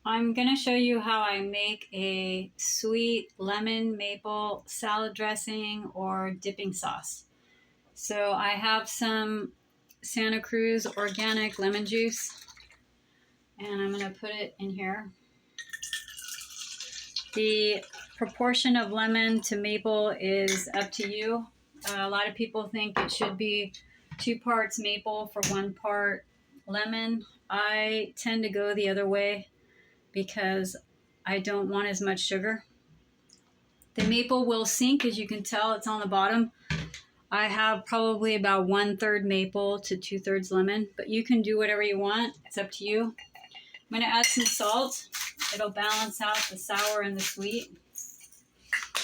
I'm going to show you how I make a sweet lemon maple salad dressing or dipping sauce. So I have some Santa Cruz organic lemon juice and I'm going to put it in here. The proportion of lemon to maple is up to you. A lot of people think it should be 2 parts maple for 1 part lemon. I tend to go the other way because I don't want as much sugar. The maple will sink, as you can tell, it's on the bottom. I have probably about 1/3 maple to 2/3 lemon, but you can do whatever you want. It's up to you. I'm going to add some salt. It'll balance out the sour and the sweet.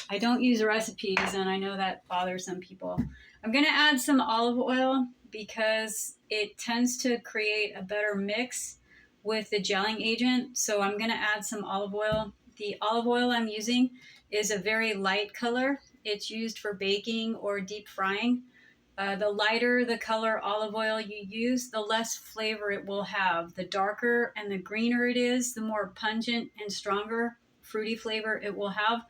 I don't use recipes, and I know that bothers some people. I'm going to add some olive oil because it tends to create a better mix with the gelling agent. So I'm going to add some olive oil. The olive oil I'm using is a very light color. It's used for baking or deep frying. The lighter the color olive oil you use, the less flavor it will have. The darker and the greener it is, the more pungent and stronger fruity flavor it will have.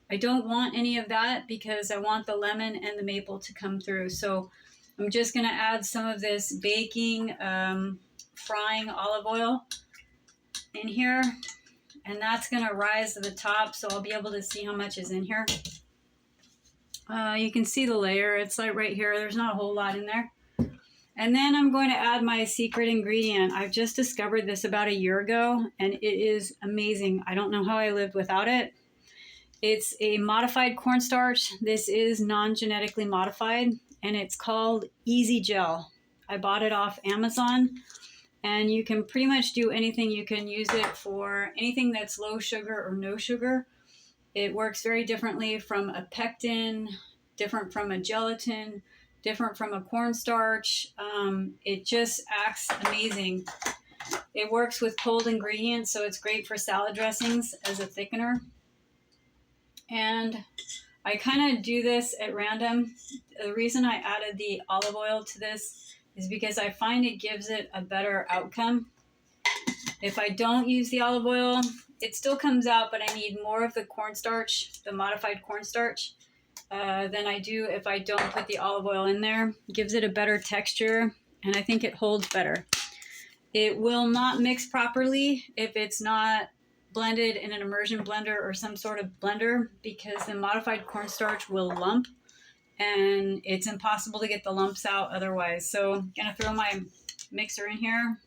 I don't want any of that because I want the lemon and the maple to come through. So I'm just going to add some of this baking, frying olive oil in here. And that's going to rise to the top, so I'll be able to see how much is in here. You can see the layer. It's like right here. There's not a whole lot in there. And then I'm going to add my secret ingredient. I've just discovered this about a year ago, and it is amazing. I don't know how I lived without it. It's a modified cornstarch. This is non-genetically modified, and it's called EZ-Gel. I bought it off Amazon, and you can pretty much do anything. You can use it for anything that's low sugar or no sugar. It works very differently from a pectin, different from a gelatin, different from a cornstarch. It just acts amazing. It works with cold ingredients, so it's great for salad dressings as a thickener. And I kind of do this at random. The reason I added the olive oil to this is because I find it gives it a better outcome. If I don't use the olive oil, it still comes out, but I need more of the cornstarch, the modified cornstarch, than I do if I don't put the olive oil in there. It gives it a better texture, and I think it holds better. It will not mix properly if it's not blended in an immersion blender or some sort of blender, because the modified cornstarch will lump, and it's impossible to get the lumps out otherwise. So I'm going to throw my mixer in here.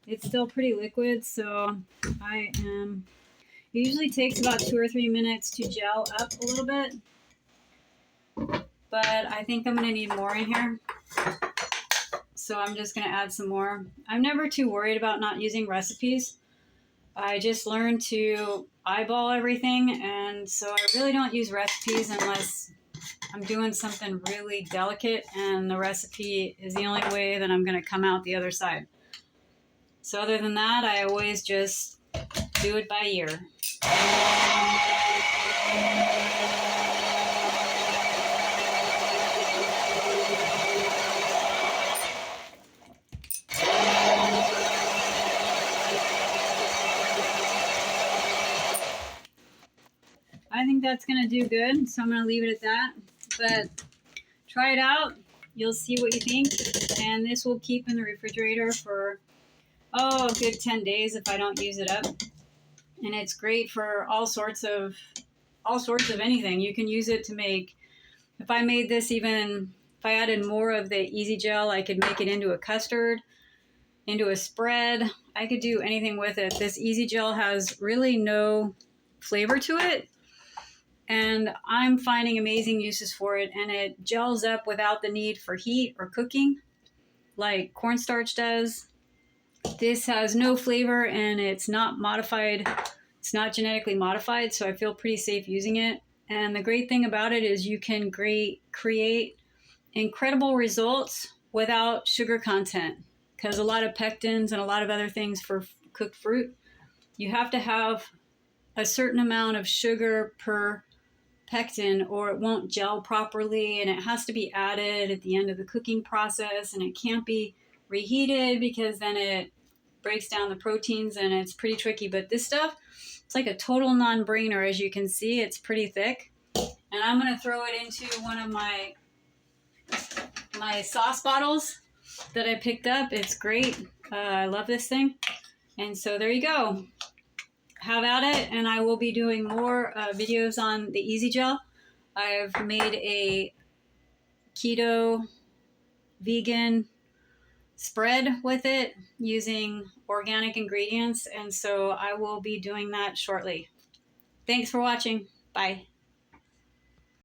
It's still pretty liquid, so it usually takes about 2 or 3 minutes to gel up a little bit, but I think I'm going to need more in here. So I'm just going to add some more. I'm never too worried about not using recipes. I just learned to eyeball everything, and so I really don't use recipes unless I'm doing something really delicate and the recipe is the only way that I'm going to come out the other side. So other than that, I always just do it by ear. I think that's going to do good, so I'm going to leave it at that. But try it out. You'll see what you think. And this will keep in the refrigerator for, a good 10 days if I don't use it up. And it's great for all sorts of anything. You can use it to make, if I made this even, if I added more of the EZ-Gel, I could make it into a custard, into a spread. I could do anything with it. This EZ-Gel has really no flavor to it, and I'm finding amazing uses for it, and it gels up without the need for heat or cooking like cornstarch does. This has no flavor, and it's not modified. It's not genetically modified, so I feel pretty safe using it. And the great thing about it is you can create incredible results without sugar content, because a lot of pectins and a lot of other things for cooked fruit, you have to have a certain amount of sugar per pectin or it won't gel properly, and it has to be added at the end of the cooking process, and it can't be reheated because then it breaks down the proteins and it's pretty tricky. But this stuff, it's like a total non-brainer. As you can see, it's pretty thick, and I'm going to throw it into one of my sauce bottles that I picked up. It's great. I love this thing. And so there you go. Have at it, and I will be doing more videos on the EZ-Gel. I've made a keto vegan spread with it using organic ingredients, and so I will be doing that shortly. Thanks for watching. Bye.